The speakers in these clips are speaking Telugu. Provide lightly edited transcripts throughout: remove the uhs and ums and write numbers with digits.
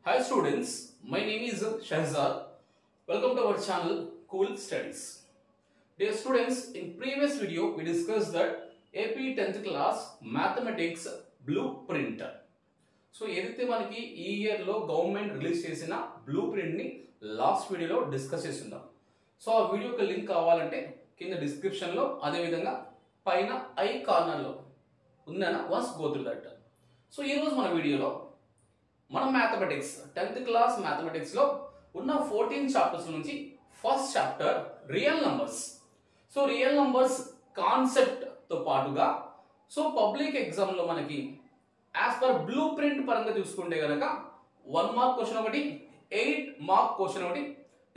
Hi students, my name is Shahzad. Welcome to our channel Cool Studies. Dear students, in previous video we discussed that AP 10th class Mathematics Blueprint. So ఏదైతే మనకి ఈ ఇయర్ లో గవర్నమెంట్ రిలీజ్ చేసిన బ్లూ ప్రింట్ ని లాస్ట్ వీడియోలో డిస్కస్ చేస్తున్నాం. సో ఆ వీడియోకి లింక్ కావాలంటే కింద డిస్క్రిప్షన్ లో అదే విధంగా పైన ఐ కార్నర్ లో ఉందన్న once go through that. So ఈ రోజు మన వీడియోలో మనం మ్యాథమెటిక్స్ 10th క్లాస్ మ్యాథమెటిక్స్ లో ఉన్న 14 చాప్టర్స్ నుంచి first chapter real numbers. So real numbers concept తో పాటుగా సో పబ్లిక్ ఎగ్జామ్ లో మనకి యాజ్ పర్ బ్లూ ప్రింట్ పరంగా చూసుకుంటే గనక 1 మార్క్ క్వశ్చన్ ఒకటి 8 మార్క్ క్వశ్చన్ ఒకటి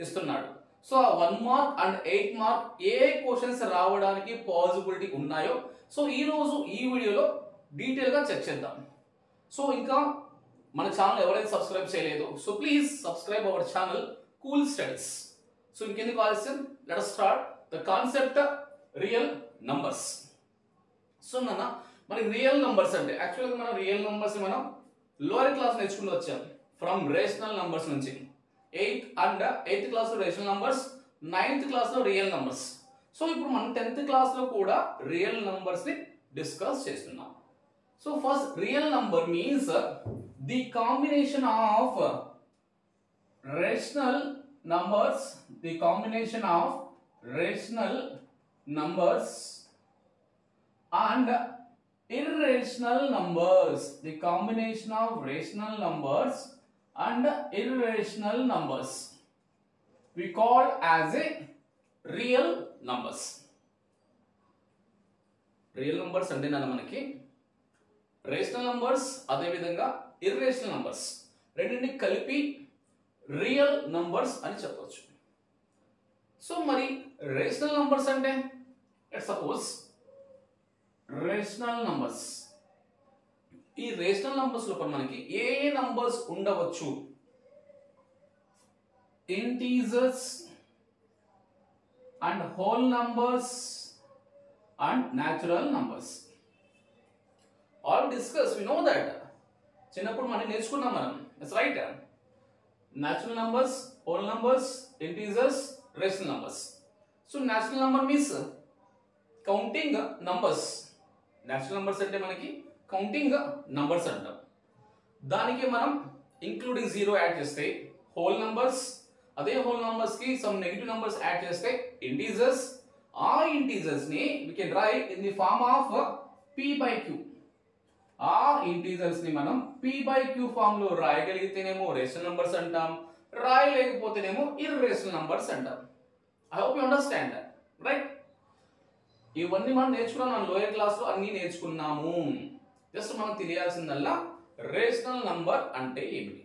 ఇస్తున్నాడు. సో ఆ 1 mark and 8 mark A questions రావడానికి పాసిబిలిటీ ఉన్నాయో సో ఈ రోజు ఈ వీడియోలో డీటెయిల్ గా చెక్ చేద్దాం. సో ఇంకా మన ఛానల్ ఎవరైతే సబ్స్క్రైబ్ చేయలేదు so please subscribe our channel cool studies. So ఇంకెందుకు ఆలస్యం, let us start the concept real numbers. So నాన్న మనకి రియల్ నంబర్స్ అంటే యాక్చువల్గా మనం రియల్ నంబర్స్ మనం లోయర్ క్లాస్ నేర్చుకుని వచ్చాం ఫ్రమ్ రేషనల్ నంబర్స్ నుంచి. 8th క్లాస్ లో రేషనల్ నంబర్స్, 9th క్లాస్ లో రియల్ నంబర్స్. సో ఇప్పుడు మనం 10th క్లాస్ లో కూడా రియల్ నంబర్స్ ని డిస్కస్ చేస్తున్నాం. So first real number means the combination of rational numbers, the combination of rational numbers and irrational numbers, the combination of rational numbers and irrational numbers we call as a real numbers. real numbers అంటే నన్న మనకి రేషనల్ నంబర్స్ అదే విధంగా ఇర్రేషనల్ నంబర్స్ రెండింటిని కలిపి రియల్ నంబర్స్ అని చెప్పవచ్చు. సో మరి రేషనల్ నంబర్స్ అంటే సపోజ్ రేషనల్ నంబర్స్, ఈ రేషనల్ నంబర్స్ లోపల మనకి ఏ నంబర్స్ ఉండవచ్చు? Integers and whole numbers and natural numbers. All discuss we know that చిన్నప్పుడు మనం నేర్చుకున్నాం మనం. It's right. Natural numbers, whole numbers, integers, rational numbers. So natural number means counting numbers. Natural numbers అంటే మనకి కౌంటింగ్ నంబర్స్ అంటాం. దానికి మనం ఇంక్లూడింగ్ జీరో యాడ్ చేస్తే హోల్ నంబర్స్, అదే హోల్ నంబర్స్ కి సమ్ నెగటివ్ నంబర్స్ యాడ్ చేస్తే ఇంటీజర్స్. ఆ ఇంటీజర్స్ ని we can write in the form of p/q. ఆ ఇంటీజర్స్ ని మనం p/q ఫామ్ లో రాయగలిగితేనేమో రేషనల్ నంబర్స్ అంటాం, రాయలేకపోతేనేమో ఇర్రేషనల్ నంబర్స్ అంటాం. I hope you understand that, right? ఇవన్నీ మనం నేర్చుకున్నాం, మనం లోయర్ క్లాస్ లో అన్ని నేర్చుకున్నాము. జస్ట్ మనకు తెలియాల్సిందల్లా రేషనల్ నంబర్ అంటే ఏమిటి.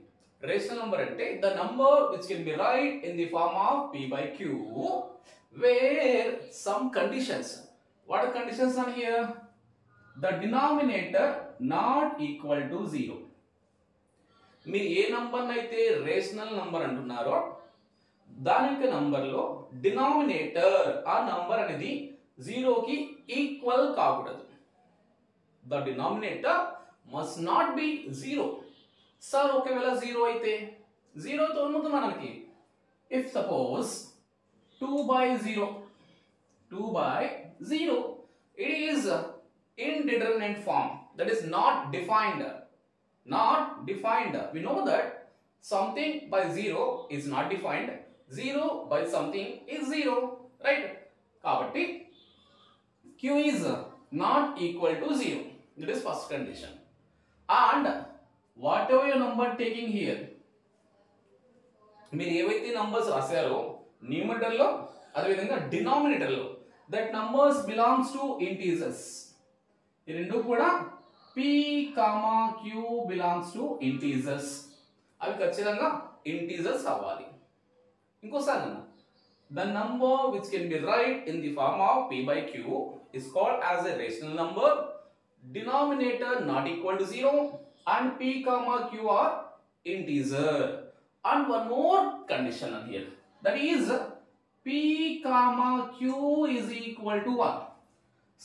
రేషనల్ నంబర్ అంటే the number which can be write in the form of p/q where some conditions. What are conditions are here? The denominator not equal to 0. మీరు ఏ నంబర్ అయితే రేషనల్ నంబర్ అంటున్నారో దాని యొక్క నంబర్ లో డినామినేటర్ ఆ నంబర్ అనేది 0 కి ఈక్వల్ కాకూడదు. The denominator must not be 0. Sir ఒకవేళ 0 అయితే 0 తో ఏమవుతుంది మనకి? If suppose 2/0 it is indeterminate form, that is not defined. We know that something by 0 is not defined, 0 by something is 0, right? Kabatti q is not equal to 0. That is first condition. And whatever your number taking here, మీరు ఏవైతే నంబర్స్ రాశారో న్యూమరేటర్ లో అదే విధంగా డినామినేటర్ లో that numbers belongs to integers. ఈ రెండు కూడా p, q belongs to integers. అవి ఖచ్చితంగా ఇంటీజర్స్ అవ్వాలి. ఇంకోసారి అన్న, the number which can be right in the form of p/q is called as a rational number. Denominator not equal to 0 and p, q are integer. And one more condition on here, that is p, q is equal to 1.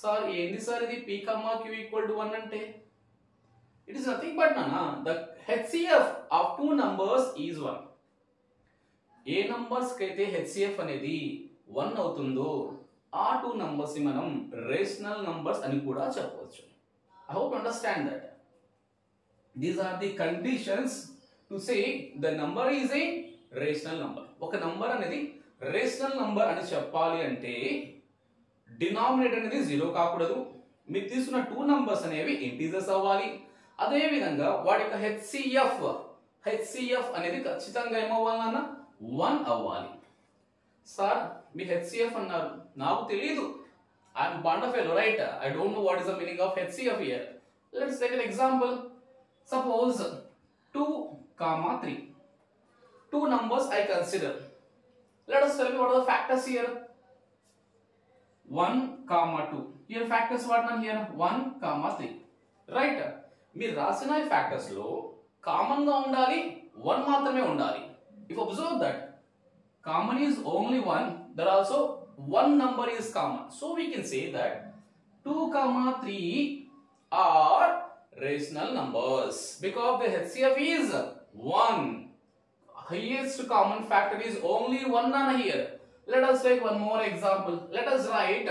Sir ఏంటి సార్ ఇది p, q ఈక్వల్ టు 1 అంటే? It is nothing but the HCF of two numbers 1. A numbers కి అయితే హెచ్సిఎఫ్ అనేది 1 అవుతుందో ఆ టూ నంబర్స్ ని మనం రేషనల్ నంబర్స్ అని కూడా చెప్పవచ్చు. I hope you understand that. These are the conditions to say the number is a rational number. ఒక నంబర్ అనేది రేషనల్ నంబర్ అని చెప్పాలి అంటే డినామినేటర్ అనేది 0 కాకూడదు, మీరు తీసుకున్న టూ నంబర్స్ అనేవి ఇంటీజర్స్ అవ్వాలి, అదే విధంగా వాడి యొక్క హెచ్సిఎఫ్ అనేది ఖచ్చితంగా ఏమవ్వాలన్నా 1 అవ్వాలి. సార్ మీ హెచ్సిఎఫ్ అన్నారు, నాకు తెలియదు, I'm bund fellow, right? I don't know what is the meaning of HCF here. Let's take an example. Suppose 2, 3. Two numbers I consider. Let us tell me what are the factors here. 1, 2. Here factors what are here? 1, 3. Right? మీరు రాసిన ఈ ఫ్యాక్టర్స్ లో కామన్ గా ఉండాలి, 1 మాత్రమే ఉండాలి. If observe that common is only 1, there also one number is common. So we can say that 2, 3 are rational numbers because the HCF is 1. Highest common factor is only 1 on here. Let us take one more example. Let us write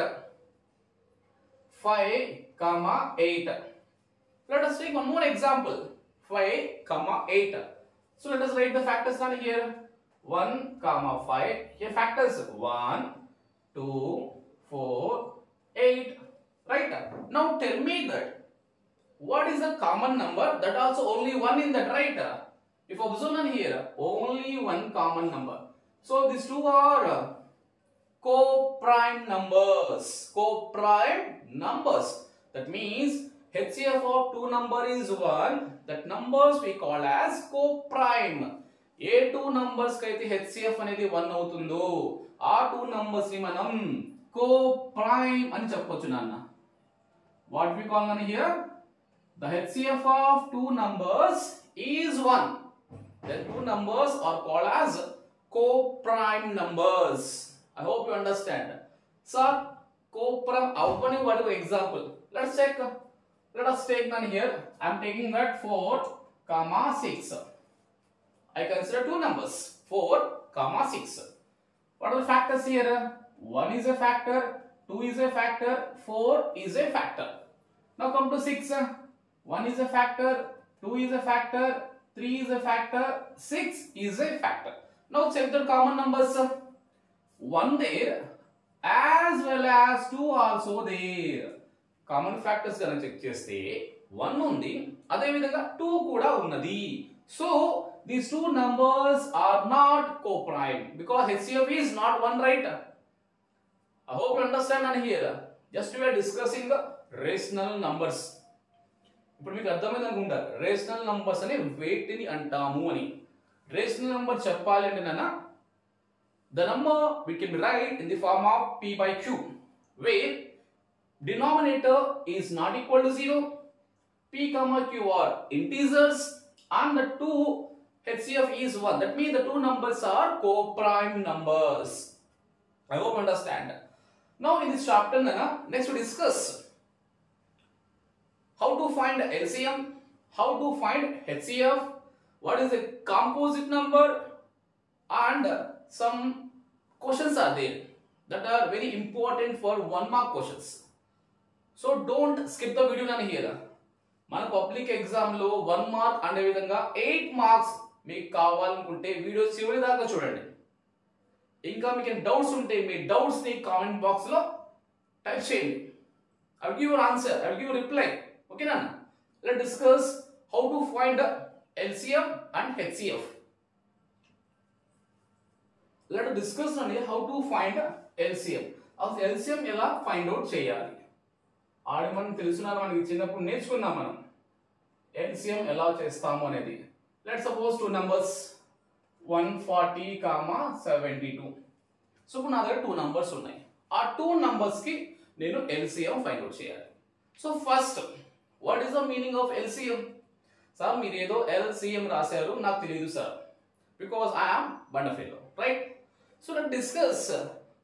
5, 8. Let us take one more example. 5, 8. So let us write the factors down here. 1, 5. Here factors 1, 2, 4, 8. Right? Now tell me that what is a common number? That also only 1 in that, right? If observe on here, only one common number. So these two are co-prime numbers. Co-prime numbers. That means HCF of two number is 1. That numbers we call as co-prime. A two numbers కి అయితే హెచ్సిఎఫ్ అనేది 1 అవుతుందో ఆ టూ నంబర్స్ ని మనం co-prime అని చెప్పొచ్చు నాన్న. What we call on here? The HCF of two numbers is 1. The two numbers are called as co-prime numbers. I hope you understand. Sir, co-prime, how can you what example? Let us take one here. I am taking that 4, 6. I consider two numbers 4, 6. What are the factors here? 1 is a factor, 2 is a factor, 4 is a factor. Now come to 6. 1 is a factor, 2 is a factor, 3 is a factor, 6 is a factor. Now check the common numbers. 1 there as well as 2 also there. Common factors gana check cheste 1 undi, ade vidhanga 2 kuda unnadi. So these two numbers are not co-prime because HCF is not 1, right? I hope you understand on here. Just we are discussing the rational numbers. ఇప్పుడు మీకు అర్థమైంది అనుకుంటా, రేషనల్ నంబర్స్ అని వేటిని అంటాము అని. రేషనల్ నంబర్ చెప్పాలి అంటే నాన్న, the number we can write in the form of p by q where denominator is not equal to 0, p, q are integers and the two HCF is 1. That means the two numbers are co-prime numbers. I hope you understand. Now in this chapter nana, next we discuss how to find LCM, how to find HCF, what is a composite number, and some questions are there that are very important for 1 mark questions. So don't skip the video on here. మన పబ్లిక్ ఎగ్జామ్ లో 1 మార్క్ అనే విధంగా 8 మార్క్స్ మీకు కావాలనుకుంటే వీడియో చివరి దాకా చూడండి. ఇంకా మీకు డౌట్స్ ఉంటే మీ డౌట్స్ ని కామెంట్ బాక్స్ లో టైప్ చేయండి. I will give you an answer, I will give you a reply. Okay, Nana? Let's discuss how to find LCM and HCF. Let's discuss how to find LCM. Of LCM ఎలా find out చేయాలి? ఆడి మనం తెలుసున్నారు, మనకి చిన్నప్పుడు నేర్చుకున్నాం మనం LCM ఎలా చేస్తాము అనేది. Let's suppose two numbers 140, 72. So ఇప్పుడు నా దగ్గర 2 numbers ఉన్నాయి. ఆ 2 numbers కి నేను LCM find out చేయాలి. So first, what is the meaning of LCM? Sir, మీరు ఏదో LCM రాశారు, నాకు తెలియదు sir, because I am Bandafelo, right? So let's discuss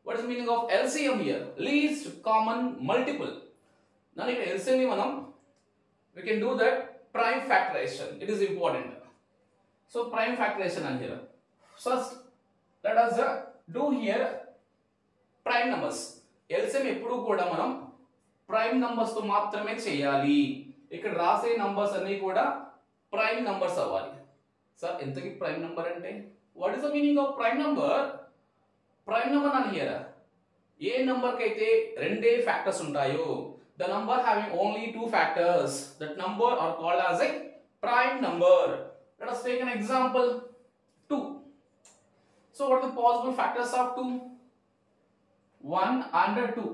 what is the meaning of LCM here. Least common multiple. Now if LCM we can do that prime factorization. It is important. So prime factorization and here. First, let us do here prime numbers. LCM ఎప్పుడు కూడా మనం ప్రైమ్ నంబర్స్ తో మాత్రమే చేయాలి. ఇక్కడ రాసే నంబర్స్ అన్ని కూడా ప్రైమ్ నంబర్స్ అవ్వాలి. సార్ ఎంతకి ప్రైమ్ నంబర్ అంటే what is the meaning of prime number? Prime number అని హియర్ ఏ నంబర్ కి అయితే రెండే ఫ్యాక్టర్స్ ఉంటాయో, the number having only two factors, that number are called as a prime number. Let us take an example, 2. So what are the possible factors of 2? 1 and 2.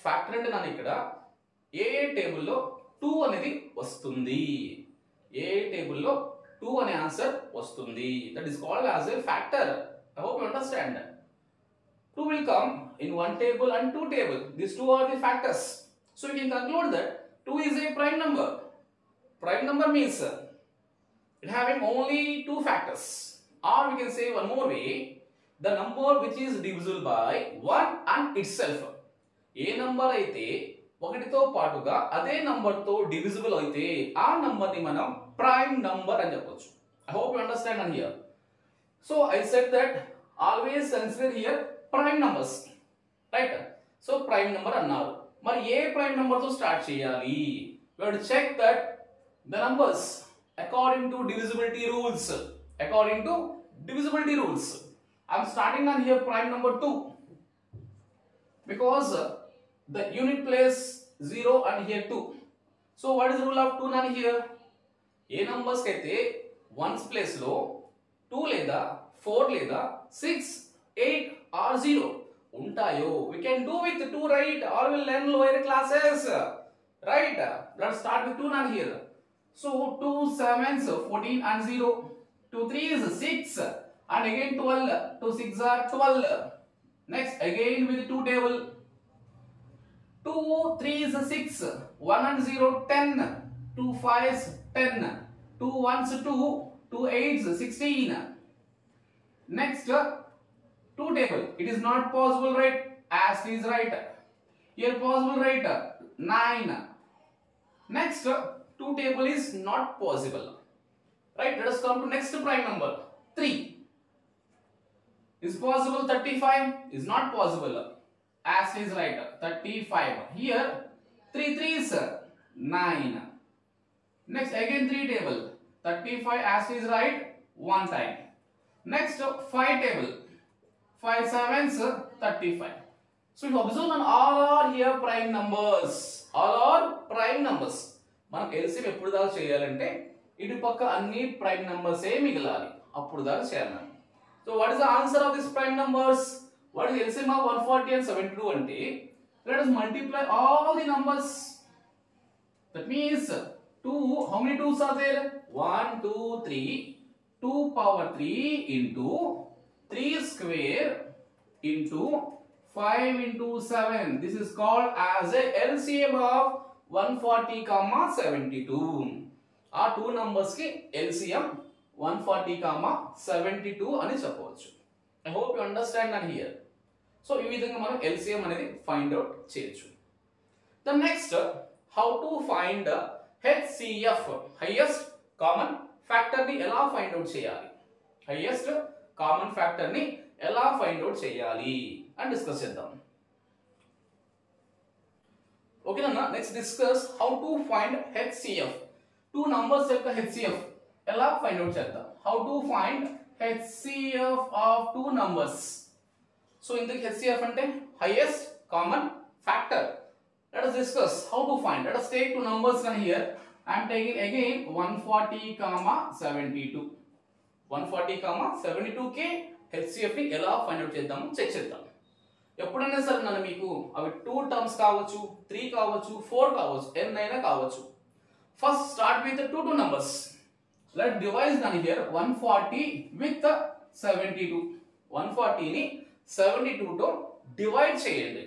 Factor అంటే నన్ను ఇక్కడ ఏ టేబుల్లో 2 అనేది వస్తుంది, ఏ టేబుల్లో 2 అనే ఆన్సర్ వస్తుంది. That is called as a factor. I hope you understand. 2 will come in one table and two table. These two are the factors. So we can conclude that 2 is a prime number. Prime number means it having only two factors. Or we can say one more way, the number which is divisible by 1 and itself. A number అయితే ఒకటితో పాటుగా అదే నంబర్ తో డివిజిబుల్ అయితే ఆ నంబర్ ని మనం ప్రైమ్ నంబర్ అని చెప్పొచ్చు. I hope you understand and here. So I said that always consider here prime numbers, right? So prime number అన్నారు. మరి ఏ ప్రైమ్ నంబర్ తో స్టార్ట్ చేయాలి? We have to check that the numbers according to divisibility rules. According to divisibility rules, I am starting on here prime number 2 because the unit place 0 and here 2. So what is the rule of 2 nani here? A numbers అయితే వన్స్ ప్లేస్ లో 2 లేదా 4 లేదా 6 8 or 0 ఉంటాయో, we can do with 2, right? Or will learn lower classes, right? Let's start with 2 nani here. So 2 7s 14 and 0, 2 3s 6 and again 12, 2 6 are 12. Next again with 2 table, 2 3s 6, 1 and 0 10, 2 5s 10, 2 1s 2, 2 8s 16. Next 2 table, it is not possible, right? As is right. Here possible, right? 9. Next 2 table is not possible, right? Let us come to next prime number 3. Is possible? 35 is not possible. As is right. 35. Here 3 3s 9. Next again 3 table, 35 as is right one time. Next 5 table, 5 7s 35. So if you observe on all are here prime numbers, all are prime numbers. మనం LCM ఎప్పుడు దాకా చేయాలంటే ఇటు పక్క అన్ని ప్రైమ్ నంబర్స్ ఏ మిగలాలి, అప్పుడు దాకా చేయాలి. So what is the answer of this prime numbers? What is LCM of 140 and 72 అంటే let us multiply all the numbers. That means 2, how many 2s are there? 1 2 3, 2 power 3 into 3 square into 5 into 7. This is called as a LCM of 140 comma 72. ఆ 2 numbers కి LCM 140 comma 72 అని చెప్పవచ్చు. I hope you understand and here. So ఈ విధంగా మనం LCM అనేది ఫైండ్ అవుట్ చేయొచ్చు. The next, how to find HCF, highest common factor ని ఎలా ఫైండ్ అవుట్ చేయాలి, highest common factor ని ఎలా ఫైండ్ అవుట్ చేయాలి అని డిస్కస్ చేద్దాం. ఓకేనా? Next discuss how to find HCF. 2 numbers యొక్క HCF ఎలా ఫైండ్ అవుట్ చేద్దాం. How to find HCF of 2 numbers. So ఇందుకు HCF అంటే highest common factor. Let us discuss how to find. Let us take 2 numbers here. I am taking again 140 comma 72. 140 comma 72 కి HCF ని ఎలా ఫైండ్ అవుట్ చేద్దాము చెక్ చేద్దాం. ఎప్పుడైనా సరే నన్ను మీకు అవి 2 టర్మ్స్ కావచ్చు, 3 కావచ్చు, 4 కావచ్చు, n అయినా కావచ్చు. First start with 2 numbers. Let divide none here 140 with 72. 140 ని 72 తో డివైడ్ చేయండి.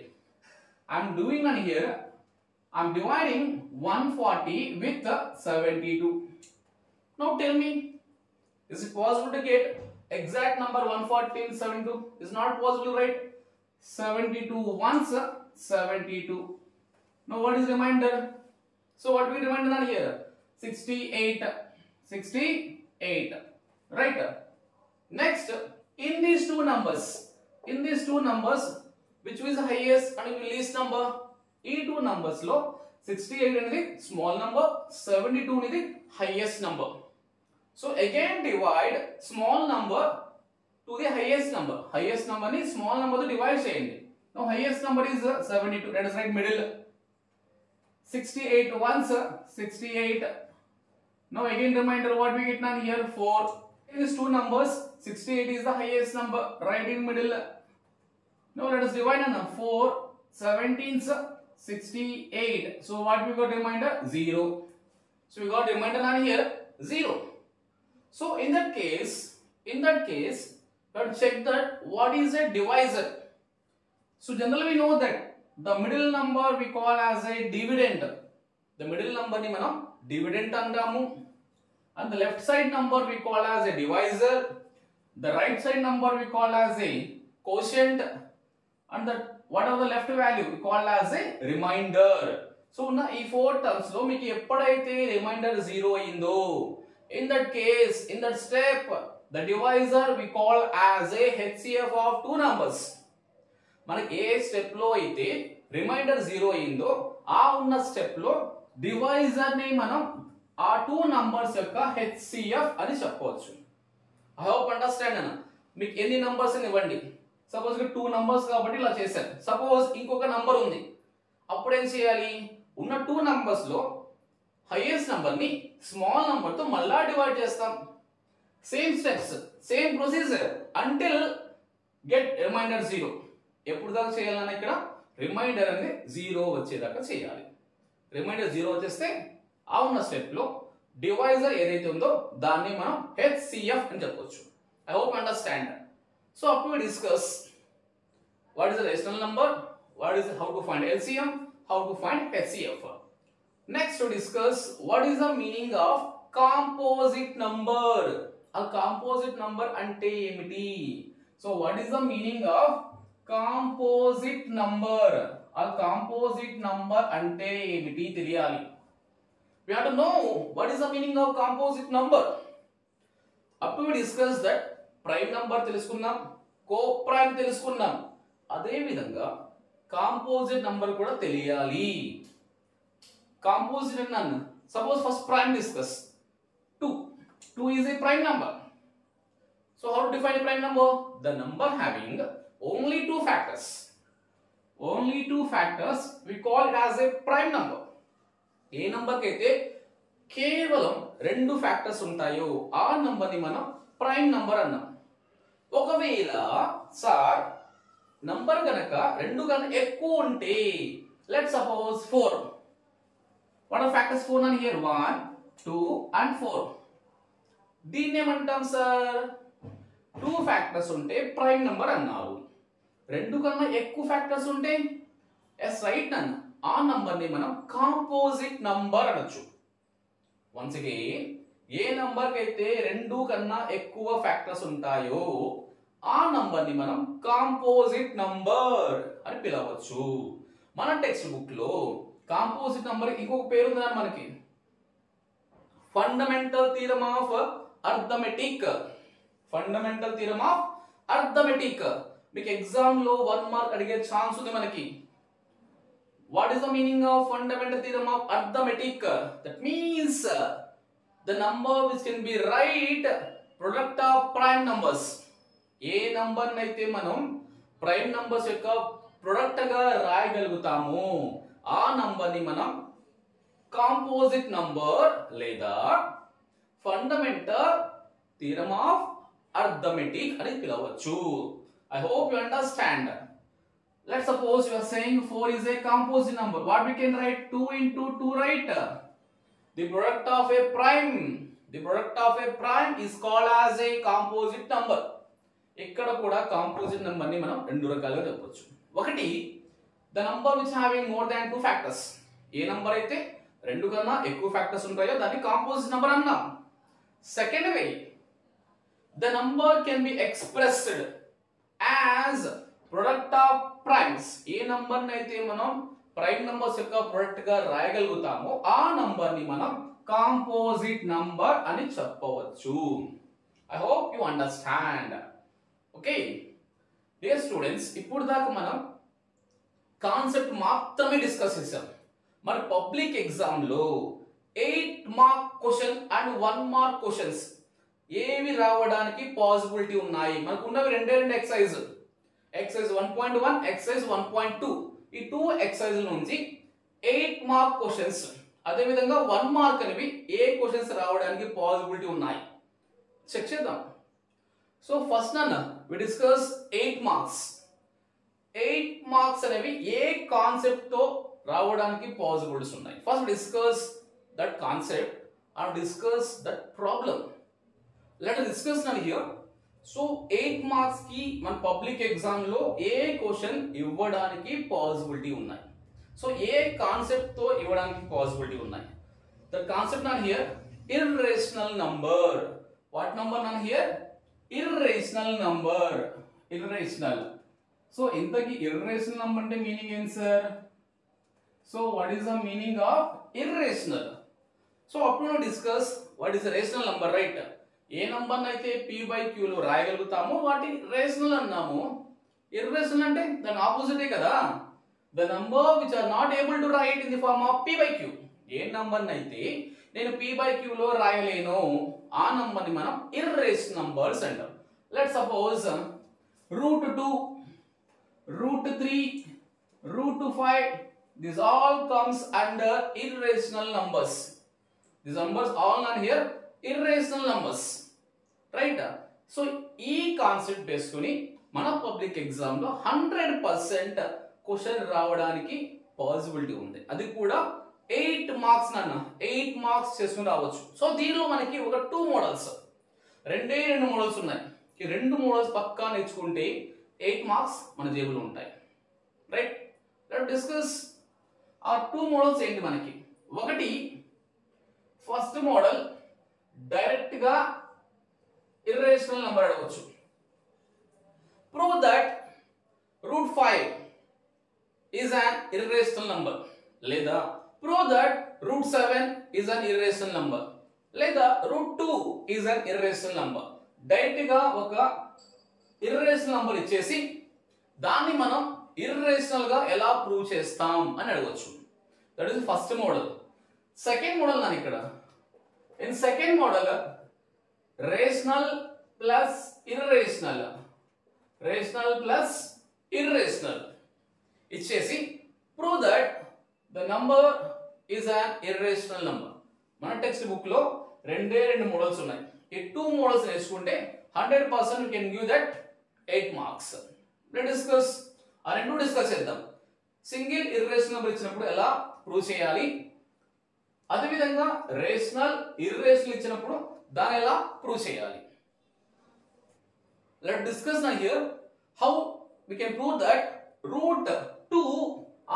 I am doing none here. I am dividing 140 with 72. Now tell me, is it possible to get exact number 140 and 72? Is not possible, right? 72 once 72. Now what is remainder? So what we remainder on here? 68. 68 8. Right? Next, in these two numbers, which is highest and least number? ఈ two numbers లో 68 అనేది small number, 72 అనేది highest number. So again divide small number to the highest number. Highest number ni small number to divide చేయండి. Now highest number is 72. That is right middle. 68 once 68. Now again reminder what we get now here 4. In these two numbers 68 is the highest number right in middle. Now let us divide on 4 17s 68. So what we got reminder 0. So we got reminder on here 0. So in that case let's check that what is a divisor. So generally we know that the middle number we call as a dividend. The middle number ni manam dividend antamu, and the left side number we call as a divisor. The right side number we call as a quotient, and the whatever the left value we call as a remainder. So na ee four terms lo meeku eppudaithe remainder 0 ayindo, in that case, in that step, the divisor we call as a HCF of two numbers. మనకి ఏ స్టెప్ లో అయితే రిమైండర్ 0 అయిందో ఆ ఉన్న స్టెప్ లో డివైజర్ ని మనం ఆ టూ నంబర్స్ యొక్క HCF అని చెప్పవచ్చు. ఐ హోప్ అండర్స్టాండ్ అన్న. మీకు ఎన్ని నంబర్స్ ఇవ్వండి, సపోజ్ 2 నంబర్స్ కాబట్టి ఇలా చేశాను. సపోజ్ ఇంకొక నంబర్ ఉంది, అప్పుడు ఏం చేయాలి? ఉన్న 2 నంబర్స్ లో హైయెస్ట్ నంబర్ ని స్మాల్ నంబర్ తో మళ్ళా డివైడ్ చేస్తాం. Same steps, same procedure until get remainder 0. ఎప్పుడు దాకా చేయాలన్నా ఇక్కడ రిమైండర్ అనేది 0 వచ్చేదాకా చేయాలి. రిమైండర్ 0 వచ్చేస్తే ఆ ఉన్న స్టెప్ లో డివైజర్ ఏదైతే ఉందో దాన్ని మనం HCF అని చెప్పొచ్చు. I hope understand. సో అప్పుడు we discuss what is the rational number, what is how to find LCM, how to find HCF. Next to discuss what is the meaning of composite number. ఆ కాంపోజిట్ నంబర్ అంటే ఏమిటి? So what is the meaning of composite number? ఆ కాంపోజిట్ నంబర్ అంటే ఏమిటి తెలియాలి. We have to know what is the meaning of composite number. Up to we discuss that prime number తెలుసుకున్నాం, co-prime తెలుసుకున్నాం. అదే విధంగా కాంపోజిట్ నంబర్ కూడా తెలియాలి. కాంపోజిట్ అన్నాను. Suppose first prime discuss. 2 is a prime number. So how to define a prime number? The number having only two factors. Only two factors we call it as a prime number. A number కి అయితే కేవలం 2 ఫ్యాక్టర్స్ ఉంటాయో ఆ నంబర్ ని మనం ప్రైమ్ నంబర్ అన్నాం. ఒకవేళ సార్ నంబర్ గనక 2 కన్నా ఎక్కువ ఉంటే, let's suppose 4. What are factors 4 అని హియర్ 1 2 and 4. దీన్ని ఏమంటాం సార్? 2 ఫ్యాక్టర్స్ ఉంటే ప్రైమ్ నంబర్ అన్నారు. 2 కన్నా ఎక్కువ ఫ్యాక్టర్స్ ఉంటే ఎస్ రైట్ అన్న, ఆ నంబర్ ని మనం కాంపోజిట్ నంబర్ అనొచ్చు. వన్స్ అగైన్, ఏ నంబర్ కి అయితే 2 కన్నా ఎక్కువ ఫ్యాక్టర్స్ ఉంటాయో ఆ నంబర్ ని మనం కాంపోజిట్ నంబర్ అని పిలవచ్చు. మన టెక్స్ట్ బుక్ లో కాంపోజిట్ నంబర్ ఇంకొక పేరు ఉంది మనకి, fundamental theorem of arithmetic. Fundamental theorem of arithmetic. మీకు ఎగ్జామ్ లో 1 మార్క్ అడిగే ఛాన్స్ ఉంది మనకి. What is the meaning of fundamental theorem of arithmetic? That means the number which can be right product of prime numbers. A number నైతే మనం ప్రైమ్ నంబర్స్ యొక్క ప్రొడక్ట్ గా రాయగలుగుతాము ఆ నంబర్ ని మనం కాంపోజిట్ నంబర్ లేదా ఫండమెంటల్ థీరం ఆఫ్ అర్థమెటిక్ అని పిలవచ్చు. I hope you understand. Let's suppose you are saying 4 is a composite number. What we can write? 2 into 2, right? The product of a prime is called as a composite number. ఇక్కడ కూడా కాంపోజిట్ నంబర్ ని మనం 2 రకాలుగా చెప్పొచ్చు. ఒకటి, the number which having more than 2 factors. A number అయితే 2 కన్నా ఎక్కువ ఫ్యాక్టర్స్ ఉంటాయో దాన్ని కాంపోజిట్ నంబర్ అన్నాం. Second way, the number can be expressed as product of primes. A number ని అయితే మనం ప్రైమ్ నంబర్స్ యొక్క ప్రొడక్ట్ గా రాయగలుగుతామో ఆ నంబర్ ని మనం కాంపోజిట్ నంబర్ అని చెప్పవచ్చు. I hope you understand. Okay dear students, ఇప్పుడు దాకా మనం కాన్సెప్ట్ మాత్రమే డిస్కస్ చేసాం. మరి పబ్లిక్ ఎగ్జామ్ లో 8 mark question and 1 mark questions ఏవి రావడానికి పాసిబిలిటీ ఉన్నాయి? మనకు ఉన్నవి రెండు ఎక్సర్సైజ్ 1.1, ఎక్సర్సైజ్ 1.2. ఈ 2 ఎక్సర్సైజ్ నుంచి 8 మార్క్ క్వశ్చన్స్, అదే విధంగా 1 మార్క్ అనేవి ఏ క్వశ్చన్స్ రావడానికి పాసిబిలిటీ ఉన్నాయి చెక్ చేద్దాం. సో ఫస్ట్ నన్ను వి డిస్కస్ 8 మార్క్స్. 8 మార్క్స్ అనేవి ఏ కాన్సెప్ట్ తో రావడానికి పాసిబిలిటీస్ ఉన్నాయి? First discuss that concept and discuss that problem. Let us discuss now here. So 8 marks की మన పబ్లిక్ ఎగ్జామ్ లో ఏ క్వశ్చన్ ఇవ్వడానికి పాసిబిలిటీ ఉన్నాయి? సో ఏ కాన్సెప్ట్ తో ఇవ్వడానికి పాసిబిలిటీ ఉన్నాయి? The concept now here, irrational number. What number now here? Irrational number. Irrational. So ఇంతకి irrational number అంటే మీనింగ్ ఏంటి sir? So what is the meaning of irrational? So up to now discuss what is a rational number, right? A number అయితే p by q లో రాయగలుగుతామో వాటి రేషనల్ అన్నాము. ఇర్రేషనల్ అంటే దాని ఆపోజిటే కదా. The number which are not able to write in the form of p by q. ఏ నంబర్ అయితే నేను p by q లో రాయలేను ఆ నంబర్ ని మనం ఇర్రేషనల్ నంబర్స్ అంటాం. Let suppose √2, √3, √5, these all comes under irrational numbers. These numbers all are here irrational numbers, right? So ఈ కాన్సెప్ట్ బేస్కొని మన పబ్లిక్ ఎగ్జామ్ లో 100% క్వశ్చన్ రావడానికి పాసిబిలిటీ ఉంది. అది కూడా 8 మార్క్స్ నాన్న, 8 మార్క్స్ చేసుకుని రావచ్చు. సో దీనిలో మనకి ఒక 2 మోడల్స్, రెండు మోడల్స్ ఉన్నాయి. ఈ 2 మోడల్స్ పక్కా నేర్చుకుంటే 8 మార్క్స్ మన జేబులో ఉంటాయి, రైట్? లెట్ డిస్కస్ ఆ 2 మోడల్స్ ఏంటి మనకి. ఒకటి ఫస్ట్ మోడల్ డైరెక్ట్ గా ఇర్రేషనల్ నంబర్ అడగవచ్చు. Prove that √5 is an irrational number, లేదా prove that √7 is an irrational number, లేదా √2 is an irrational number. Direct గా ఒక ఇర్రేషనల్ నంబర్ ఇచ్చేసి దాన్ని మనం ఇర్రేషనల్ గా ఎలా ప్రూవ్ చేస్తాం అని అడగవచ్చు. That is first model. Second model Nani ఇక్కడ in second model rational plus irrational, rational plus irrational ఇచ్చేసి prove that the number is an irrational number. మన టెక్స్ట్ బుక్ లో రెండు మోడల్స్ ఉన్నాయి. ఈ 2 మోడల్స్ నేర్చుకుంటే 100% you can give that 8 marks. Let's discuss ఆ రెండు డిస్కస్ చేద్దాం. సింగిల్ ఇర్రేషనల్ నంబర్ ఇచ్చినప్పుడు ఎలా ప్రూవ్ చేయాలి, అదే విధంగా రేషనల్ ఇర్రేషనల్ ఇచ్చినప్పుడు దాన్ని ఎలా ప్రూవ్ చేయాలి. Let discuss now here how we can prove that √2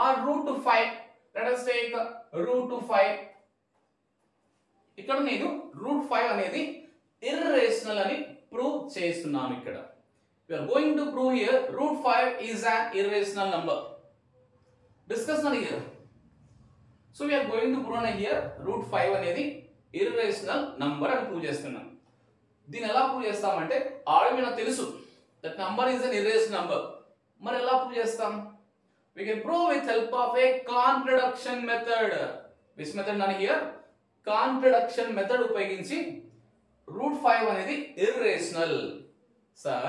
or √5. Let us take √5. ఇక్కడ నేను √5 అనేది ఇర్రేషనల్ అని ప్రూవ్ చేస్తున్నాను. ఇక్కడ we are going to prove here √5 is an irrational number. Discuss now here. So we are going to prove here √5 అనేది irrational number అని ప్రూవ్ చేస్తున్నాం. దీన్ని ఎలా ప్రూవ్ చేస్తామంటే ఆల్రెడీ నాకు తెలుసు that number is an irrational number. మరి ఎలా ప్రూవ్ చేస్తాం? We can prove with help of a contradiction method. Which method nani here? Contradiction method ఉపయోగించి √5 అనేది irrational. Sir,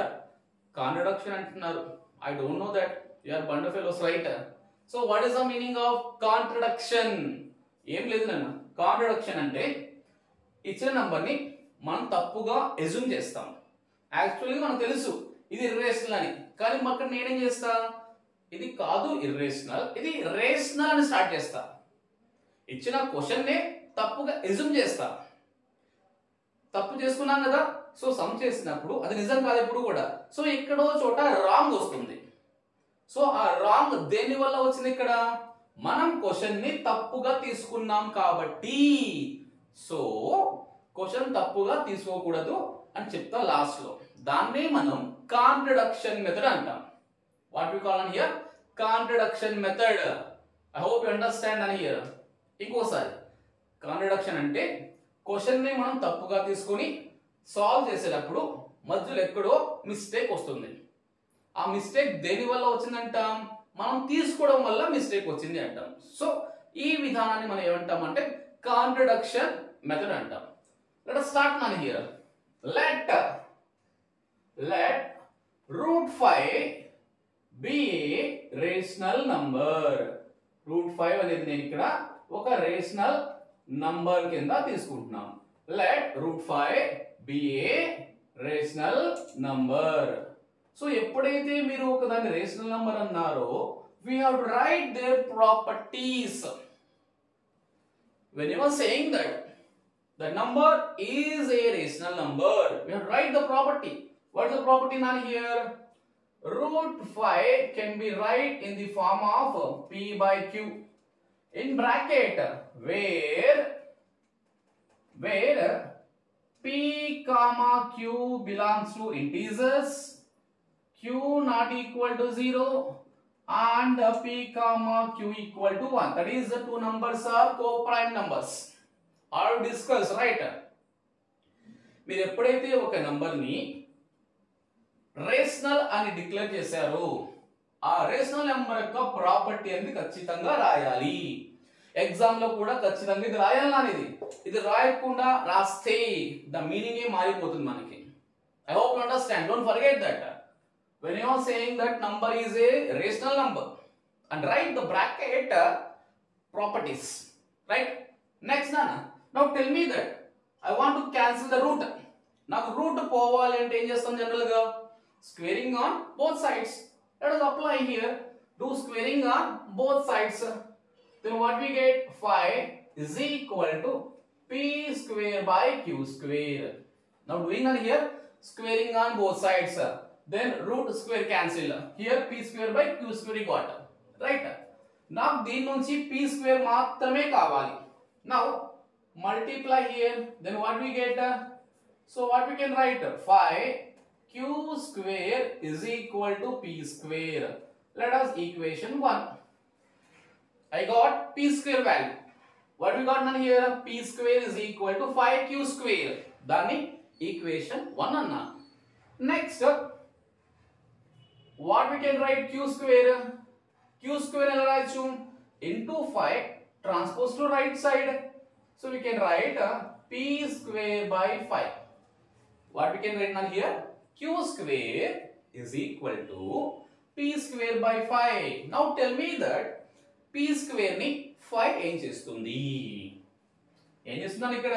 contradiction అంటున్నారు. I don't know that. You are bund of fellows, right? So what is the meaning of contradiction? ఏం లేదు నాన్న. కాంట్రడిక్షన్ అంటే ఇచ్చిన నంబర్ ని మనం తప్పుగా అస్యూమ్ చేస్తాం. యాక్చువల్లీ మనకు తెలుసు ఇది ఇర్రేషనల్ అని, కానీ అక్కడ నేనేం చేస్తా, ఇది కాదు ఇర్రేషనల్, ఇది రేషనల్ అని స్టార్ట్ చేస్తా. ఇచ్చిన క్వశ్చన్ నే తప్పుగా అస్యూమ్ చేస్తా. తప్పు చేసుకున్నాం కదా, సో సమ్ చేసినప్పుడు అది నిజం కాదు ఎప్పుడు కూడా. సో ఎక్కడో చోట రాంగ్ వస్తుంది. సో ఆ రాంగ్ దేని వల్ల వచ్చింది? ఇక్కడ మనం క్వశ్చన్ ని తప్పుగా తీసుకున్నాం కాబట్టి. సో క్వశ్చన్ తప్పుగా తీసుకోకూడదు అని చెప్తా లాస్ట్ లో. దాన్నే మనం కాంట్రడిక్షన్ మెథడ్ అంటాం. What we call on here contradiction method. I hope you understand అని హియర్. ఇంకోసారి కాంట్రడిక్షన్ అంటే క్వశ్చన్ ని మనం తప్పుగా తీసుకొని సాల్వ్ చేసేటప్పుడు మధ్యలో ఎక్కడో మిస్టేక్ వస్తుంది. ఆ మిస్టేక్ దేని వల్ల వచ్చిందంటాం? మనం తీసుకోవడం వల్ల మిస్టేక్ వచ్చింది అంటాం. సో ఈ విధానాన్ని మనం ఏమంటామంటే కాంట్రడిక్షన్ మెథడ్ అంటాం. Let us start now here. Let root 5 be a rational number. root 5 అనేది నేను ఇక్కడ ఒక రేషనల్ నంబర్ కింద తీసుకుంటున్నాం. let root 5 be a rational number. So ఎప్పుడైతే మీరు ఒక దాన్ని రేషనల్ నంబర్ అన్నారో we have to write their properties. When you are saying that the number is a rational number, we have to write the property. What is the property now here? Root 5 can be write in the form of p by q in bracket where p comma q belongs to integers, q not equal to 0 and p comma q equal to 1. That is the two numbers are co-prime numbers. All discussed, right? మీరు ఎప్పుడైతే ఒక నంబర్ ని రేషనల్ అని డిక్లేర్ చేశారో ఆ రేషనల్ నెంబర్ యొక్క ప్రాపర్టీ అనేది ఖచ్చితంగా రాయాలి. ఎగ్జామ్ లో కూడా ఖచ్చితంగా ఇది రాయాలి అనేది. ఇది రాయకుండా రాస్తే ద మీనింగ్ ఏ మారిపోతుంది మనకి. I hope you understand. Don't forget that. When you are saying that number is a rational number and write the bracket properties, right? Next Nana, now tell me that I want to cancel the root. Now root povali ante em chestam general ga squaring on both sides. Let us apply here. Do squaring on both sides. Then what we get? 5 is equal to p square by q square. Now doing on here squaring on both sides. Then root square cancel. Here p square by q square you got, right? Now దీని నుంచి p square మాత్రమే కావాలి. Now multiply here. Then what we get? So what we can write? 5q square is equal to p square. Let us equation 1. I got p square value. What we got here? P square is equal to 5q square. దాన్ని equation 1 అన్నా. Next what we can write? Q square. Q square ఎలా రాయొచ్చు? Into 5 transpose to right side. So we can write p square by 5. What we can write now here? Q square is equal to p square by 5. Now tell me that p square ni 5 ఏం చేస్తుంది? ఏం చేస్తున్నాను ఇక్కడ?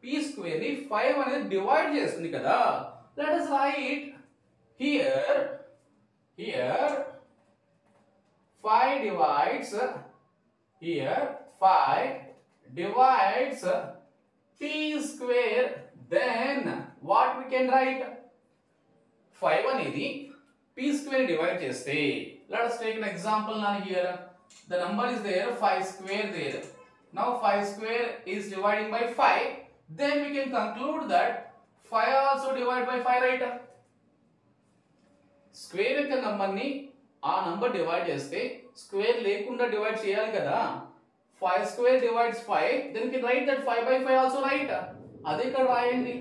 p square ని 5 అనేది డివైడ్ చేస్తుంది కదా. Let us write here 5 divides p square. Then what we can write? 5 అనేది p square divide చేస్తే, let us take an example now here. The number is there, 5 square there. Now 5 square is dividing by 5. Then we can conclude that 5 also divide by 5, right? Square యొక్క నంబర్ ని ఆ నంబర్ డివైడ్ చేస్తే స్క్వేర్ లేకుండా డివైడ్ చేయాలి కదా. 5 square divides 5. Then we can write that 5 by 5 also, right? అదే ఇక్కడ రాయండి.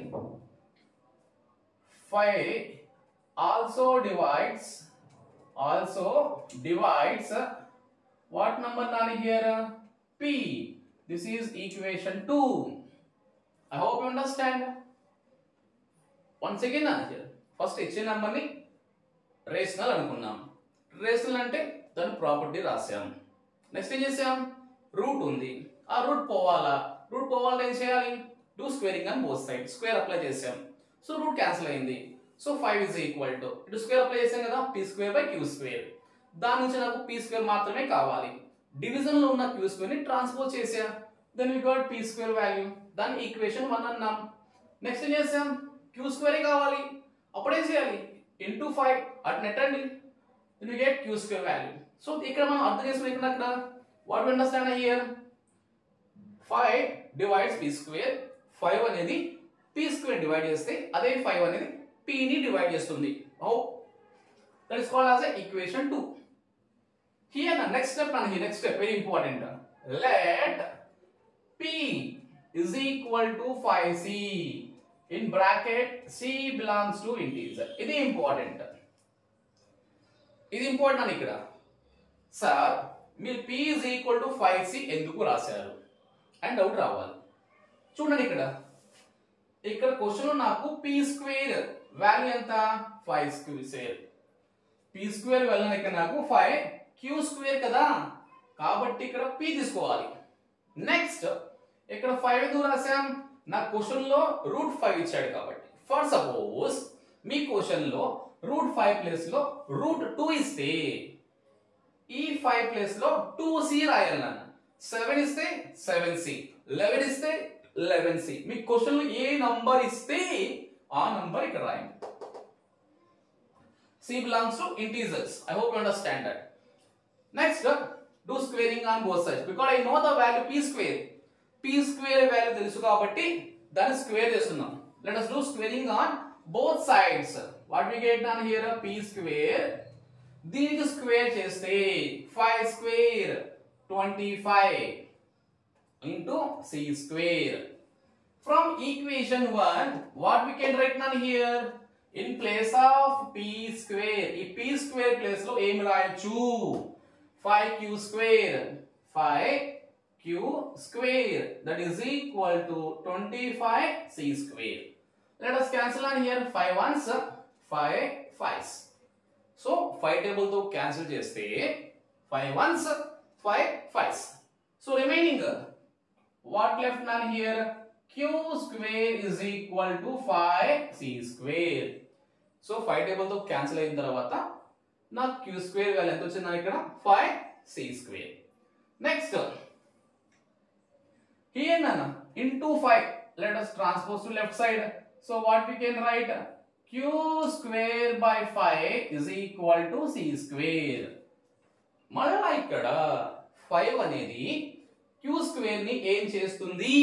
5 also divides what number nani here? P. This is equation 2. I hope you understand. Once again here, first ఇచ్చే నంబర్ ని రేషనల్ అనుకున్నాం. రేషనల్ అంటే దాని ప్రాపర్టీ రాసాం. నెక్స్ట్ ఏం చేసాం? రూట్ ఉంది. ఆ రూట్ పోవాలంటే ఏం చేయాలి? Do squaring on both side. Square apply చేసాం. సో రూట్ క్యాన్సిల్ అయింది. సో 5 is equal to ఇటు స్క్వేర్ అప్లై చేసాం కదా, p square by q square. దాని నుంచి నాకు p square మాత్రమే కావాలి. డివిజన్ లో ఉన్న q square ని ట్రాన్స్పోజ్ చేసా. Then we got p square value. దాన్ని ఈక్వేషన్ 1 అన్నాం. నెక్స్ట్ ఏం చేసాం? q square కావాలి. అప్పుడు ఏం చేయాలి? ఇంటూ 5 అట్ నెట్టండి. Then we get q square value. So ఇక్కడ మనం అర్థం చేసుకున్న ఇక్కడ what we understand here? 5 divides p square. 5 అనేది p square డివైడ్ చేస్తే అదే 5 అనేది p ని డివైడ్ చేస్తుంది. How? That is called as equation 2. Here next step very important. Let p is equal to 5c. In bracket c belongs to integer. ఇది ఇంపార్టెంట్. ఇది ఇంపార్టెంట్ అని ఇక్కడ సార్ మీరు p is equal to 5c ఎందుకు రాశారు అని డౌట్ రావాలి. చూడండి ఇక్కడ క్వశ్చన్ నాకు p స్క్వేర్ వాల్యూ ఎంత 5 స్క్వేర్. p స్క్వేర్ వాల్యూ ఇక్కడ నాకు 5 q స్క్వేర్ కదా, కాబట్టి ఇక్కడ p తీసుకోవాలి. నెక్స్ట్ ఇక్కడ 5 ఎందుకు రాసాం, నా క్వశ్చన్ లో √5 ఇచ్చాడు కాబట్టి. ఫర్ సపోజ్ మీ క్వశ్చన్ లో √5 ప్లేస్ లో √2 ఇస్తే ఈ 5 ప్లేస్ లో 2c రాయాలి నాన్న. 7 ఇస్తే 7c, 11 ఇస్తే 11c. మీ క్వశ్చన్ లో ఏ నంబర్ ఇస్తే ఆ నంబర్ ఇక్కడ రాయండి. c belongs to integers. I hope you understand that. Next, do squaring on both sides because I know the value p square. p square value తెలుసు కాబట్టి దాన్ని స్క్వేర్ చేస్తున్నాం. Let us do squaring on both sides. What we get down here, p square. దీనికి స్క్వేర్ చేస్తే 5 square 25 into c square. From equation 1, what we can write down here? In place of p square, ఈ p square place లో ఏం రాయొచ్చు, 5q square, 5q square, that is equal to 25c square. Let us cancel on here, 5 ones, 5 5s. So 5 table తో cancel చేస్తే 5 ones, 5 5s. So remaining, what left on here, q square is equal to 5c square. So 5 table తో cancel అయిన తర్వాత నా q square వాల్యూ ఎంత వచ్చింది ఇక్కడ 5c square. Next, here nana into 5, let us transpose to left side. So what we can write, q square by 5 is equal to c square. మళ్ళా ఇక్కడ 5 అనేది q square ని ఏం చేస్తుంది,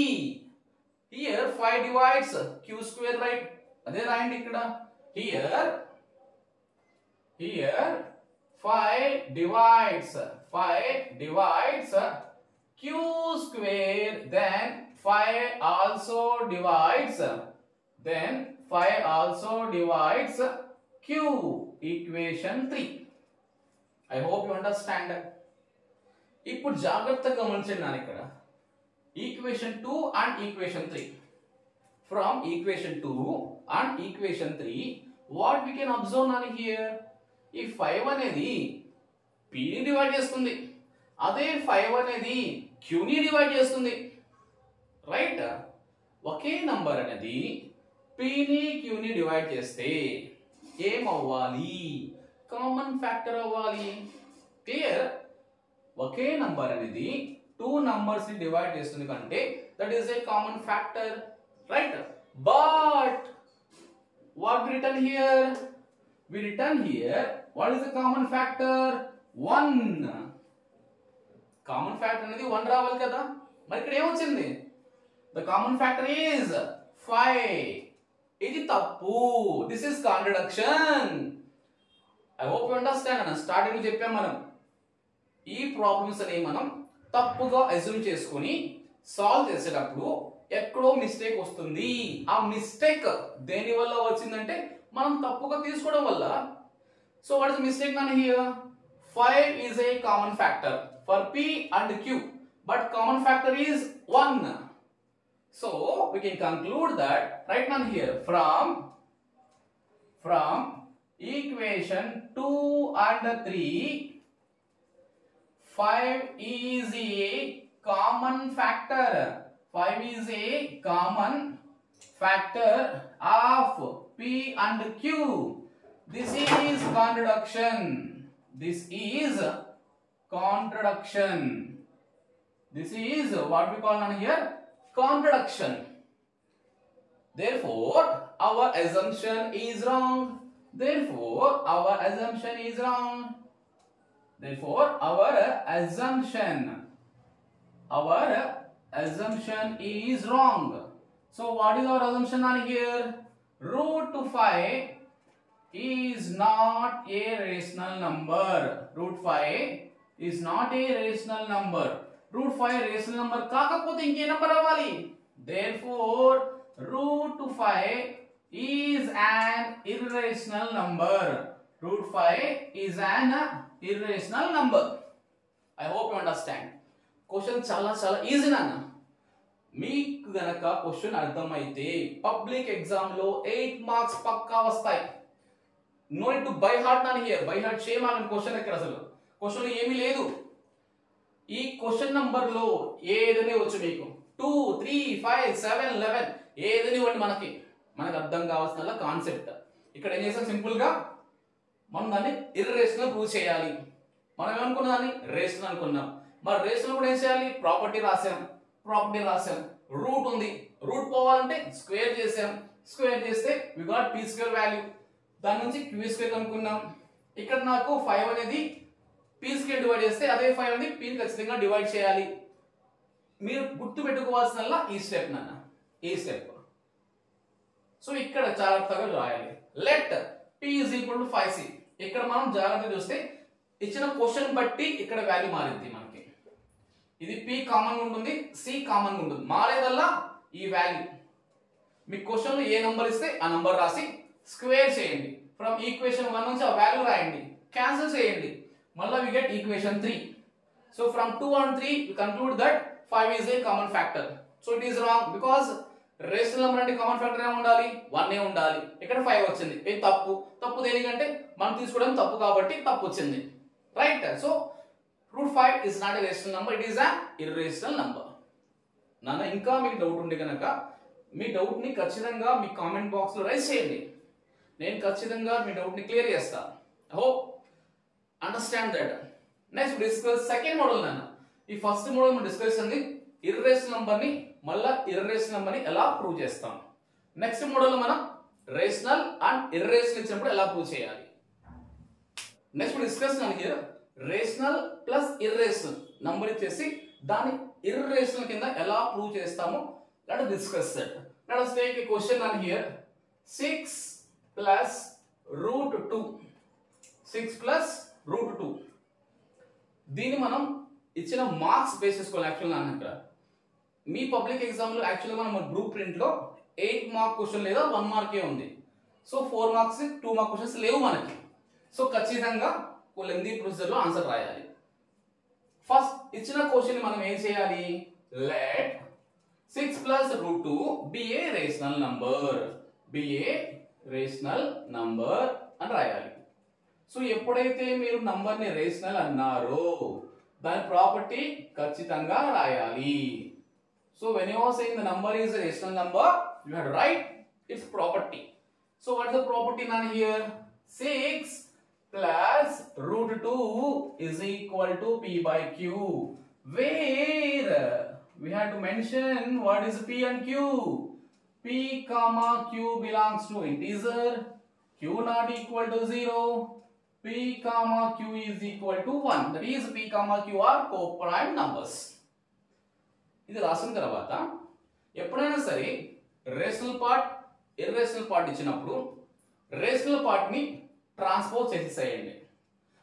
here 5 divides q square, right? అదే రాయండి ఇక్కడ. Here 5 divides q square, then 5 also divides q. Equation 3. I hope you understand. ఇప్పుడు జాగ్రత్తగా గమనించండి నాన్న ఇక్కడ equation 2 and equation 3. From equation 2 and equation 3, what we can observe now here, ఈ 5 అనేది p ని డివైడ్ చేస్తుంది, అదే 5 అనేది q ని డివైడ్ చేస్తుంది, రైట్? ఒకే నంబర్ అనేది p ని q ని డివైడ్ చేస్తే ఏం అవ్వాలి, కామన్ ఫ్యాక్టర్ అవ్వాలి. క్లియర్? ఒకే నంబర్ అనేది 2 నంబర్స్ ని డివైడ్ చేస్తుంది కంటే that is a common factor, right? But what we written here, what is the common factor, 1. Common factor అనేది 1 రావాలి కదా, మరి ఇక్కడ ఏమొచ్చింది, the common factor is 5. ఇది తప్పు, this is contradiction. I hope you understand. అన్న స్టార్టింగ్ లో చెప్పాం మనం ఈ ప్రాబ్లమ్స్ అనేవి మనం తప్పుగా అస్యూమ్ చేసుకొని సాల్వ్ చేసేటప్పుడు ఎక్కడో మిస్టేక్ వస్తుంది. ఆ మిస్టేక్ దేని వల్ల వచ్చిందంటే మనం తప్పుగా తీసుకోవడం వల్ల. So what is the mistake నాన్న here, 5 is a common factor for p and q, but common factor is 1. So we can conclude that right now here from equation 2 and 3, 5 is a common factor. 5 is a common factor of p and q. This is contradiction. This is what we call on here, contradiction. Therefore our assumption is wrong. Therefore our assumption is wrong. So what is our assumption on here, √5 is not a rational number. √5 is not a rational number. √5 rational number కాకపోతే ఇంకే నంబర్ అవ్వాలి, Therefore, root 5 is an irrational number. Root 5 is an irrational number. I hope you understand. Question చాలా easy నాన్న. మీకు గనక క్వశ్చన్ అర్థమైతే పబ్లిక్ ఎగ్జామ్ లో 8 మార్క్స్ పక్కా వస్తాయి. No need to by heart నాన్న హియర్. బై హార్ట్ చేయమని క్వశ్చన్ ఎక్కడ అసలు క్వశ్చన్ ఏమీ లేదు. ఈ క్వశ్చన్ నంబర్ లో ఏదైనా వచ్చు మీకు 2 3 5 7 11 ఏదైనా ఇవ్వండి మనకు అర్థం కావాల్సిన కాన్సెప్ట్. ఇక్కడ ఏం చేసాం సింపుల్ గా మనం దాన్ని ఇర్రేషనల్ ప్రూవ్ చేయాలి. మనం ఏమనుకున్నాం దాన్ని రేషనల్ అనుకున్నాం. మరి రేషనల్ కూడా ఏం చేయాలి ప్రాపర్టీ రాసాం. రూట్ ఉంది, రూట్ పోవాలంటే స్క్వేర్ చేసాం. స్క్వేర్ చేస్తే we got p square value. దాని నుంచి q స్క్వేర్ అనుకున్నాం. ఇక్కడ నాకు 5 అనేది p స్క్వేర్ డివైడ్ చేస్తే అదే 5 అనేది p ని ఖచ్చితంగా డివైడ్ చేయాలి. మీరు గుర్తు పెట్టుకోవాల్సిన ఈ స్టెప్ నాన్న, ఈ స్టెప్. సో ఇక్కడ జాగ్రత్తగా రాయాలి. Let p is equal to 5c. ఇక్కడ మనం జాగ్రత్తగా చూస్తే ఇచ్చిన క్వశ్చన్ బట్టి ఇక్కడ వాల్యూ మారింది మనకి. ఇది p కామన్ ఉంటుంది, c కామన్ ఉంటుంది. మారేదల్లా ఈ వాల్యూ. మీ క్వశ్చన్ లో ఏ నంబర్ ఇస్తే ఆ నంబర్ రాసి స్క్వేర్ చేయండి. ఫ్రమ్ ఈక్వేషన్ 1 నుంచి ఆ వాల్యూ రాయండి, క్యాన్సిల్ చేయండి. మళ్ళీ we get equation 3. So from 2 and 3 we conclude that 5 is a common factor. So it is wrong because rational number అంటే కామన్ ఫ్యాక్టర్ ఏమి ఉండాలి 1 ఉండాలి. ఇక్కడ 5 వచ్చింది. ఇది తప్పు దేనికంటే మనం తీసుకోవడం తప్పు కాబట్టి తప్పు వచ్చింది. Right. So root 5 is not a rational number, it is an irrational number. నాన్న ఇంకా మీకు డౌట్ ఉంటే కనుక మీ డౌట్ ని ఖచ్చితంగా మీ కామెంట్ బాక్స్ లో రైజ్ చేయండి. నేను ఖచ్చితంగా మీ డౌట్ ని క్లియర్ చేస్తాను. I hope understand that. Next discuss second model నాన్న. ఈ ఫస్ట్ మోడల్ మనం డిస్కస్ చేసింది ఇర్రేషనల్ నంబర్ ని మళ్ళా ఇర్రేషనల్ నంబర్ ని ఎలా ప్రూవ్ చేస్తాం. నెక్స్ట్ మోడల్ మనం రేషనల్ అండ్ ఇర్రేషనల్ ఇచ్చినప్పుడు ఎలా ప్రూవ్ చేయాలి. నెక్స్ట్ డిస్కస్ మనకి రేషనల్ ప్లస్ ఇర్రేషనల్ నంబర్ ఇచ్చేసి దాన్ని ఇర్రేషనల్ కింద ఎలా ప్రూవ్ చేస్తామో let us discuss that. Let us take a question on here. 6 plus root 2. 6 plus root 2. దీన్ని మనం ఇచ్చిన మార్క్స్ బేస్ చేసుకోవాలి. యాక్చువల్గా అన్నట్టు మీ పబ్లిక్ ఎగ్జామ్ లో యాక్చువల్గా మనం గ్రూప్ ప్రింట్ లో 8 మార్క్ క్వశ్చన్ లేదా 1 మార్కే ఉంది. సో 4 మార్క్స్ 2 మార్క్ క్వశ్చన్స్ లేవు మనకి. సో ఖచ్చితంగా లెంథీ ప్రొసీజర్ లో ఆన్సర్ రాయాలి. ఫస్ట్ ఇచ్చిన క్వశ్చన్ మనం ఏం చేయాలి, let 6 plus root 2 be a rational number అని రాయాలి. సో ఎప్పుడైతే మీరు నంబర్ ని రేషనల్ అన్నారో దాని ప్రాపర్టీ ఖచ్చితంగా రాయాలి. So when you are saying the number is a rational number, you have to write its property. So what is the property now here? 6 plus root 2 is equal to p by q, where we have to mention what is p and q. P comma q belongs to integer, q not equal to 0, p comma q is equal to 1. That is p comma q are co-prime numbers. ఇది రాసిన తర్వాత ఎప్పుడైనా సరే రేషనల్ పార్ట్ ఇర్రేషనల్ పార్ట్ ఇచ్చినప్పుడు రేషనల్ పార్ట్ ని ట్రాన్స్పోజ్ చేసేసేయండి.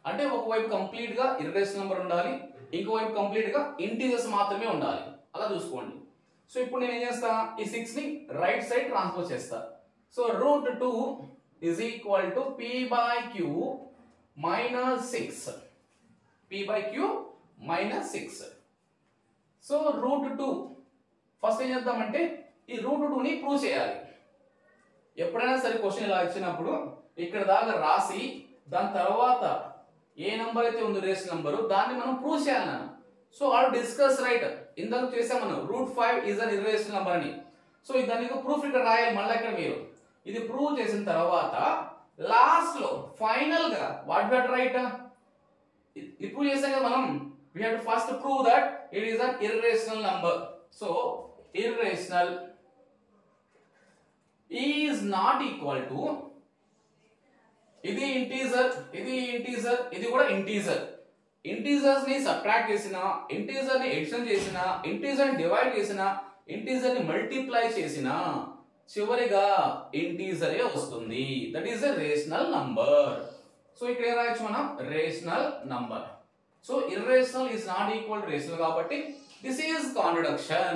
అంటే ఒకవైపు కంప్లీట్ గా ఇర్రేషనల్ నెంబర్ ఉండాలి, ఇంకోవైపు కంప్లీట్ గా ఇంటీజర్స్ మాత్రమే ఉండాలి. అలా చూసుకోండి. సో ఇప్పుడు నేను ఏం చేస్తా, ఈ 6 ని రైట్ సైడ్ ట్రాన్స్పోజ్ చేస్తా. So root 2 is equal to p by q minus 6. p by q minus 6. So root 2 first ఏం చేద్దామంటే ఈ root 2 ని ప్రూవ్ చేయాలి. ఎప్పుడైనా సరే క్వశ్చన్ ఇలా ఇచ్చినప్పుడు ఇక్కడ దాకా రాసి దాని తర్వాత ఏ నంబర్ అయితే ఉంది రేషనల్ నంబర్ దాన్ని మనం ప్రూవ్ చేయాలి. సో ఆల్ డిస్కస్ రైట్ ఇందాక చేసాం మనం root 5 is an irrational number అని. సో దానికి ప్రూఫ్ ఇక్కడ రాయాలి. మళ్ళీ ఇక్కడ మీరు ఇది ప్రూవ్ చేసిన తర్వాత లాస్ట్ లో ఫైనల్ గా what we have to write, ఇది ప్రూవ్ చేసాం కదా మనం, we have to first prove that it is an irrational number. So irrational is not equal to ఇది ఇంటీజర్, ఇది కూడా ఇంటీజర్. ఇంటీజర్స్ ని సబ్ట్రాక్ట్ చేసినా, ఇంటీజర్ ని ఎడిషన్ చేసినా, ఇంటీజర్ ని డివైడ్ చేసినా, ఇంటీజర్ ని మల్టిప్లై చేసినా చివరిగా ఇంటీజరే వస్తుంది. That is a rational number. So ఇక్కడ ఏం రాయొచ్చు మనం, rational number. So irrational is not equal to rational కాబట్టి this is contradiction.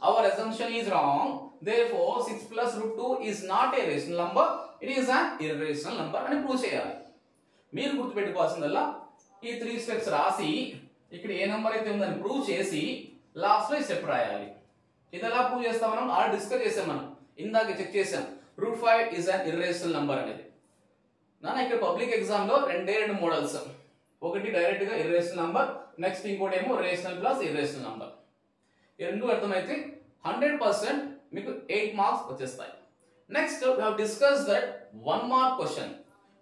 our assumption is wrong. Therefore 6 plus root 2 is not a rational number, it is an irrational number అని ప్రూవ్ చేయాలి. మీరు గుర్తుపెట్టుకోవాల్సిందల్లా ఈ 3 స్టెప్స్ రాసి ఇక్కడ ఏ నంబర్ అయితే ఉందని ప్రూవ్ చేసి లాస్ట్ లో ఈ స్టెప్ రాయాలి. ఇది ఎలా ప్రూవ్ చేస్తాం మనం ఆల్రెడీ డిస్కస్ చేసాం. మనం ఇందాక చెక్ చేసాం √5 is an irrational number అనేది. నాన్న ఇక్కడ పబ్లిక్ ఎగ్జామ్ లో రెండు మోడల్స్, ఒకటి డైరెక్ట్ గా ఇర్రేషనల్ నంబర్, నెక్స్ట్ ఇంకోటి ఏమో రేషనల్ ప్లస్ ఇర్రేషనల్ నంబర్. ఈ రెండు అర్థమైతే 100% మీకు 8 మార్క్స్ వచ్చేస్తాయి. Next we have discuss that 1 mark question.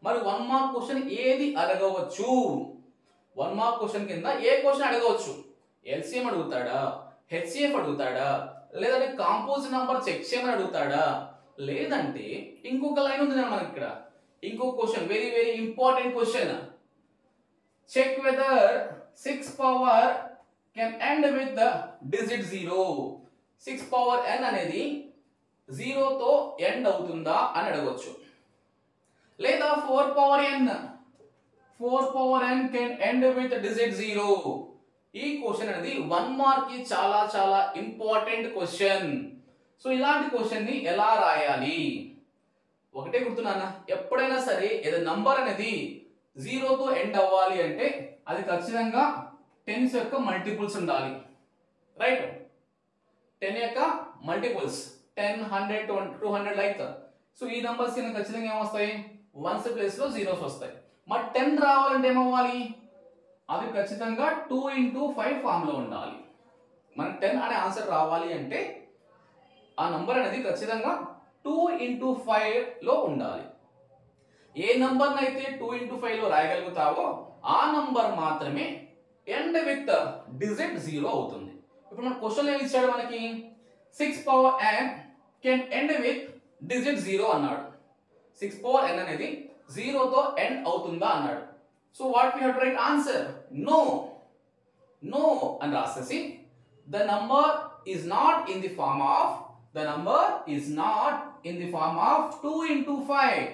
మరి 1 మార్క్ క్వశ్చన్ ఏది అడగవచ్చు? 1 మార్క్ క్వశ్చన్ కింద ఏ క్వశ్చన్ అడగవచ్చు? ఎల్సిఎం అడుగుతాడా, హెచ్సిఎఫ్ అడుగుతాడా, లేదంటే కాంపోజిట్ నంబర్ చెక్ చేయమని అడుగుతాడా, లేదంటే ఇంకొక లైన్ ఉంది మనకి ఇక్కడ ఇంకొక question, very very important question. Check whether 6 power can end with the digit 0. 6 power n అనేది 0 తో ఎండ్ అవుతుందా అని అడగవచ్చు. లేదా 4 power n can end with digit 0. ఈ క్వశ్చన్ అనేది 1 మార్క్ కి చాలా చాలా ఇంపార్టెంట్ క్వశ్చన్. సో ఇలాంటి క్వశ్చన్ ని ఎలా రాయాలి? ఒకటే గుర్తున్నానా, ఎప్పుడైనా సరే ఏదైనా నంబర్ అనేది 0 తో ఎండ్ అవ్వాలి అంటే అది ఖచ్చితంగా 10 యొక్క మల్టిపుల్స్ ఉండాలి. రైట్, 10 యొక్క మల్టిపుల్స్ 10, 100, 200 లైక్. సో ఈ నంబర్స్ కి ఖచ్చితంగా ఏమొస్తాయి? 1s ప్లేస్ లో 0s వస్తాయి. మరి 10 రావాలంటే ఏమవ్వాలి? అది ఖచ్చితంగా 2 into 5 ఫామ్ లో ఉండాలి. మనకి 10 అనే ఆన్సర్ రావాలి అంటే ఆ నంబర్ అనేది ఖచ్చితంగా 2 into 5 లో ఉండాలి. ఏ నంబర్ అయితే 2 into 5 లో రాయగలుగుతావో ఆ నంబర్ మాత్రమే ఎండ్ విత్ డిజిట్ 0 అవుతుంది. ఇప్పుడు మన క్వశ్చన్ ఏమి ఇచ్చాడు మనకి? 6 power n can end with digit 0 అన్నాడు. 6 power n అనేది 0 తో ఎండ్ అవుతుందా అన్నాడు. So what we have to write answer? No అని రాసేసి the number is not in the form of 2 into 5.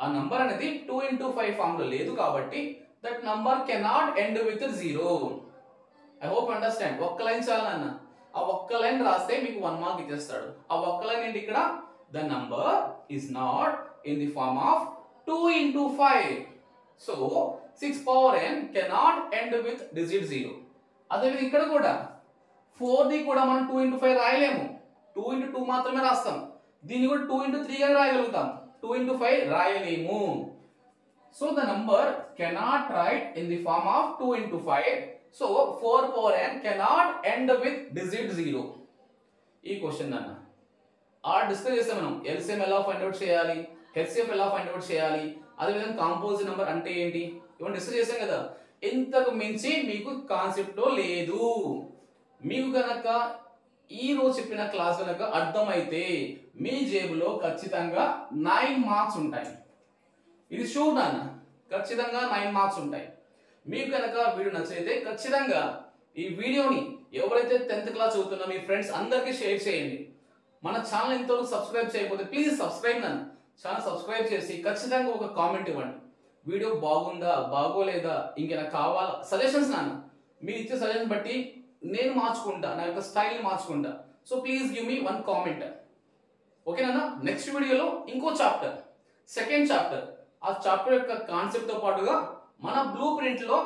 ఆ నంబర్ అనేది 2 into 5 ఫామ్ లో లేదు కాబట్టి that number cannot end with 0. I hope you understand. ఒక్క లైన్ చాలు అన్న, ఆ ఒక్క లైన్ రాస్తే మీకు 1 మార్క్ ఇచ్చేస్తాడు. ఆ ఒక్క లైన్ ఏంటి ఇక్కడ? the number is not in the form of 2 into 5. so 6 power n cannot end with digit 0. అదే విధంగా ఇక్కడ కూడా 4 ది కూడా మనం 2 into 5 రాయలేము, 2 into 2 మాత్రమే రాస్తాం. దీన్ని కూడా 2 into 3 గా రాయగలుగుతాం, 2 into 5 రాయలేము. So the number cannot write in the form of 2 into 5. so 4 power n cannot end with digit 0. ఈ క్వశ్చన్ అన్న డిస్కస్ చేస్తాం మనం. ఎల్సిఎం ఎలా ఫైండ్ అవుట్ చేయాలి, హెచ్సిఎఫ్ ఎలా ఫైండ్ అవుట్ చేయాలి, అదే విధంగా కాంపోజిట్ నెంబర్ అంటే ఏంటి, ఇవన్నీ డిస్కస్ చేసాం కదా. ఇంతకు మించి మీకు కాన్సెప్ట్ లో లేదు. మీకు కనుక ఈ రోజు చెప్పిన క్లాస్ కనుక అర్థమైతే మీ జేబులో ఖచ్చితంగా 9 మార్క్స్ ఉంటాయి. ఇది షూర్ నాన్న, ఖచ్చితంగా 9 మార్క్స్ ఉంటాయి. మీకు కనుక వీడియో నచ్చితే ఖచ్చితంగా ఈ వీడియోని ఎవరైతే 10th క్లాస్ చదువుతున్నా మీ ఫ్రెండ్స్ అందరికీ షేర్ చేయండి. మన ఛానల్ ఇంతవరకు సబ్స్క్రైబ్ చేయకపోతే ప్లీజ్ సబ్స్క్రైబ్ నన్ను, ఛానల్ సబ్స్క్రైబ్ చేసి ఖచ్చితంగా ఒక కామెంట్ ఇవ్వండి. వీడియో బాగుందా, బాగోలేదా, ఇంకేనా కావాలా, సజెషన్స్ నాన్న. మీరు ఇచ్చే సజెషన్ బట్టి నేను మార్చుకుంటా, నా యొక్క స్టైల్ మార్చుకుంటా. So please give me 1 comment. ఓకేనా? నెక్స్ట్ వీడియోలో ఇంకో చాప్టర్, సెకండ్ చాప్టర్, ఆ చాప్టర్ యొక్క కాన్సెప్ట్ తో పాటుగా మన బ్లూ ప్రింట్ లో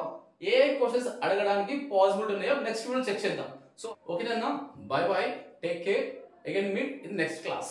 ఏ క్వశ్చన్స్ అడగడానికి పాసిబిలిటీ ఉన్నాయో నెక్స్ట్ వీడియో చెక్ చేద్దాం. సో ఓకేనా? Bye bye, take care, again meet in next class.